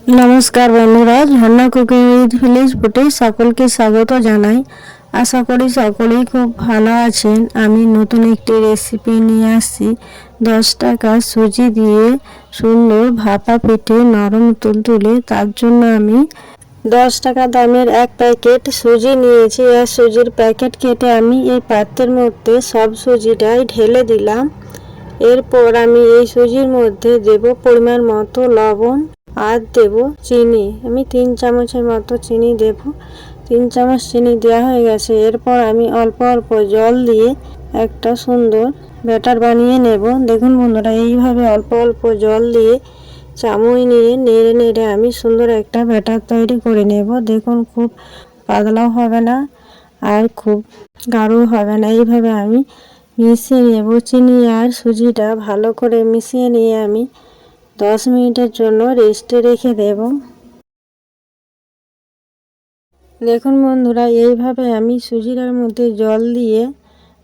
নমস্কার বন্ধুরা, ঝর্ণা cooking with village ফুডে সকলকে স্বাগত জানাই। আশা করি সকলেই খুব ভালো আছেন। আমি নতুন একটি রেসিপি নিয়ে আসছি। 10 টাকা সুজি দিয়ে সুন্দর ভাপা পিঠে নরম তুলতুলে। তার জন্য আমি 10 টাকা দামের এক প্যাকেট সুজি নিয়েছি। আর সুজির প্যাকেট কেটে আমি এই পাত্রের মধ্যে সব সুজিটাই ঢেলে দিলাম। এরপর আমি এই সুজির মধ্যে দেব পরিমাণ মতো লবণ আর দেব চিনি। আমি 3 চামচের মতো চিনি দেব। 3 চামচ চিনি দেওয়া হয়ে গেছে। এরপর আমি অল্প অল্প জল দিয়ে একটা সুন্দর ব্যাটার বানিয়ে নেব। দেখুন বন্ধুরা, এইভাবে অল্প অল্প জল দিয়ে চামচ নিয়ে নেড়ে নেড়ে আমি সুন্দর একটা ব্যাটার তৈরি করে নেব। দেখুন, খুব পাতলাও হবে না আর খুব গাঢ়ও হবে না। এইভাবে আমি মিশিয়ে নেব। চিনি আর সুজিটা ভালো করে মিশিয়ে নিয়ে আমি 10 মিনিটের জন্য রেস্টে রেখে দেব। দেখুন বন্ধুরা, এইভাবে আমি সুজিটার মধ্যে জল দিয়ে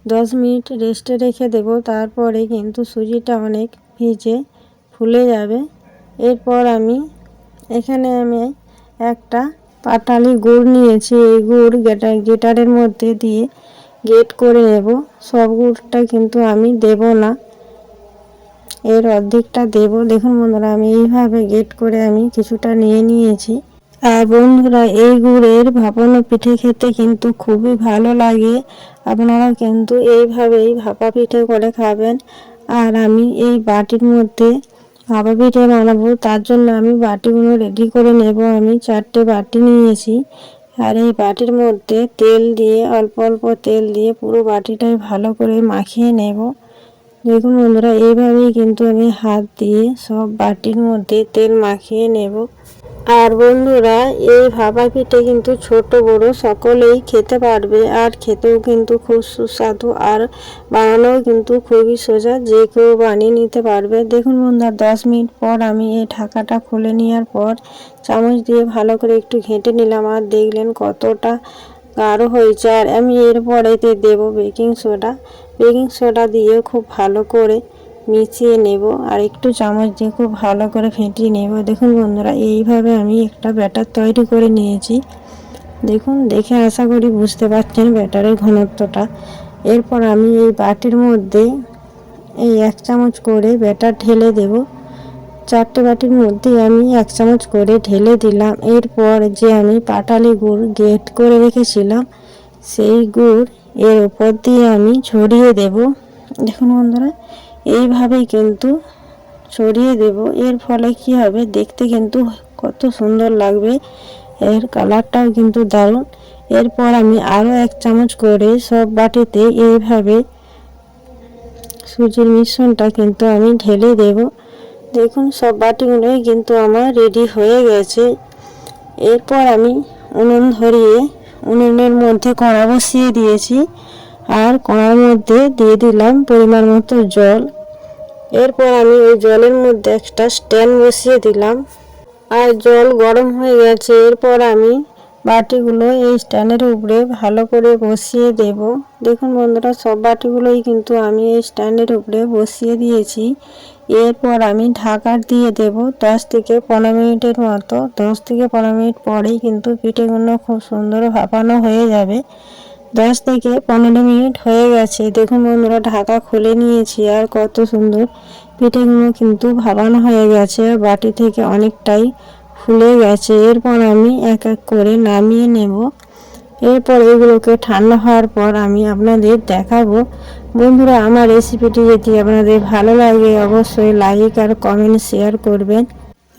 10 মিনিট রেস্টে রেখে দেব। তারপরে কিন্তু সুজিটা অনেক ভিজে ফুলে যাবে। এরপর আমি এখানে একটা পাটালি গুড় নিয়েছি। এই গুড় গ্রেটারের মধ্যে দিয়ে গ্রেট করে নেব। সব গুড়টা কিন্তু আমি দেব না, এর অর্ধেকটা দেব। দেখুন বন্ধুরা, আমি এইভাবে গ্রেট করে আমি কিছুটা নিয়ে নিয়েছি। আর বন্ধুরা, এই গুড়ের ভাপানো পিঠে খেতে কিন্তু খুবই ভালো লাগে। আপনারা কিন্তু এইভাবেই ভাপা পিঠে করে খাবেন। আর আমি এই বাটির মধ্যে ভাপা পিঠে বানাবো, তার জন্য আমি বাটিগুলো রেডি করে নেব। আমি 4টে বাটি নিয়েছি। আর এই বাটির মধ্যে তেল দিয়ে অল্প অল্প তেল দিয়ে পুরো বাটিটাই ভালো করে মাখিয়ে নেব। দেখুন বন্ধুরা, এইভাবেই কিন্তু আমি হাত দিয়ে সব বাটির মধ্যে তেল মাখিয়ে নেব। আর বন্ধুরা, এই ভাপা পিঠে কিন্তু ছোট বড় সকলেই খেতে পারবে। আর খেতেও কিন্তু খুব সুস্বাদু, আর বানানোও কিন্তু খুবই সোজা, যে কেউ বানিয়ে নিতে পারবে। দেখুন বন্ধুরা, 10 মিনিট পর আমি এই ঢাকাটা খুলে নেওয়ার পর চামচ দিয়ে ভালো করে একটু ঘেঁটে নিলাম। আর দেখলেন কতটা গাঢ় হয়েছে। আর আমি এরপরেতে দেব বেকিং সোডা। বেকিং সোডা দিয়ে খুব ভালো করে মিশিয়ে নেব আর একটু চামচ দিয়ে খুব ভালো করে ফেটিয়ে নেব। দেখুন বন্ধুরা, এইভাবে আমি একটা ব্যাটার তৈরি করে নিয়েছি। দেখুন, দেখে আশা করি বুঝতে পারছেন ব্যাটারের ঘনত্বটা। এরপর আমি এই বাটির মধ্যে এই 1 চামচ করে ব্যাটার ঢেলে দেব। 4টে বাটির মধ্যে আমি 1 চামচ করে ঢেলে দিলাম। এরপর যে আমি পাটালি গুড় গ্রেট করে রেখেছিলাম, সেই গুড় এর উপর দিয়ে আমি ছড়িয়ে দেব। দেখুন বন্ধুরা, এইভাবেই কিন্তু ছড়িয়ে দেব। এর ফলে কি হবে, দেখতে কিন্তু কত সুন্দর লাগবে। এর কালারটাও কিন্তু দারুণ। এরপর আমি আরও 1 চামচ করে সব বাটিতে এইভাবে সুজির মিশ্রণটা কিন্তু আমি ঢেলে দেব। দেখুন, সব বাটিগুলোই কিন্তু আমার রেডি হয়ে গেছে। এরপর আমি উনুন ধরিয়ে উনুনের মধ্যে কড়া বসিয়ে দিয়েছি। আর কড়ার মধ্যে দিয়ে দিলাম পরিমাণ মতো জল। এরপর আমি ওই জলের মধ্যে একটা স্ট্যান্ড বসিয়ে দিলাম। আর জল গরম হয়ে গেছে। এরপর আমি বাটিগুলো এই স্ট্যান্ডের উপরে ভালো করে বসিয়ে দেব। দেখুন বন্ধুরা, সব বাটিগুলোই কিন্তু আমি এই স্ট্যান্ডের উপরে বসিয়ে দিয়েছি। এরপর আমি ঢাকা দিয়ে দেব 10 থেকে 15 মিনিটের মতো। 10 থেকে 15 মিনিট পরেই কিন্তু পিঠেগুলো খুব সুন্দর ভাপানো হয়ে যাবে। 10 থেকে 15 মিনিট হয়ে গেছে। দেখুন বন্ধুরা, ঢাকা খুলে নিয়েছি। আর কত সুন্দর পিঠেগুলো কিন্তু ভাপানো হয়ে গেছে। বাটি থেকে অনেকটাই ফুলে গেছে। এরপর আমি এক এক করে নামিয়ে নেব। এরপর এগুলোকে ঠান্ডা হওয়ার পর আমি আপনাদের দেখাবো। বন্ধুরা, আমার রেসিপিটি যদি আপনাদের ভালো লাগে অবশ্যই লাইক আর কমেন্ট শেয়ার করবেন।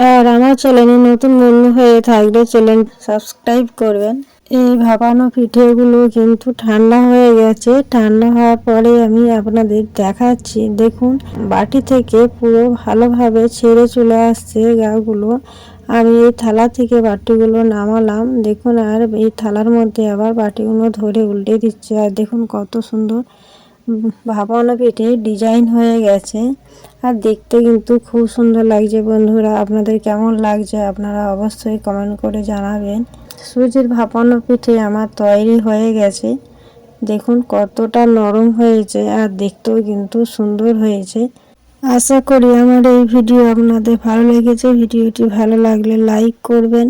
আর আমার চ্যানেলে নতুন বন্ধু হয়ে থাকলে চ্যানেল সাবস্ক্রাইব করবেন। এই ভাপানো পিঠেগুলো কিন্তু ঠান্ডা হয়ে গেছে। ঠান্ডা হওয়ার পরে আমি আপনাদের দেখাচ্ছি। দেখুন, বাটি থেকে পুরো ভালোভাবে ছেড়ে চলে আসছে গাগুলো। আমি এই থালা থেকে বাটিগুলো নামালাম। দেখুন, আর এই থালার মধ্যে আবার বাটিগুলো ধরে উল্টে দিচ্ছে। আর দেখুন কত সুন্দর ভাপানো পিঠে ডিজাইন হয়ে গেছে। আর দেখতে কিন্তু খুব সুন্দর লাগছে। বন্ধুরা, আপনাদের কেমন লাগছে আপনারা অবশ্যই কমেন্ট করে জানাবেন। সুজির ভাপানো পিঠে আমার তৈরি হয়ে গেছে। দেখুন কতটা নরম হয়েছে আর দেখতেও কিন্তু সুন্দর হয়েছে। আশা করি আমার এই ভিডিও আপনাদের ভালো লেগেছে। ভিডিওটি ভালো লাগলে লাইক করবেন।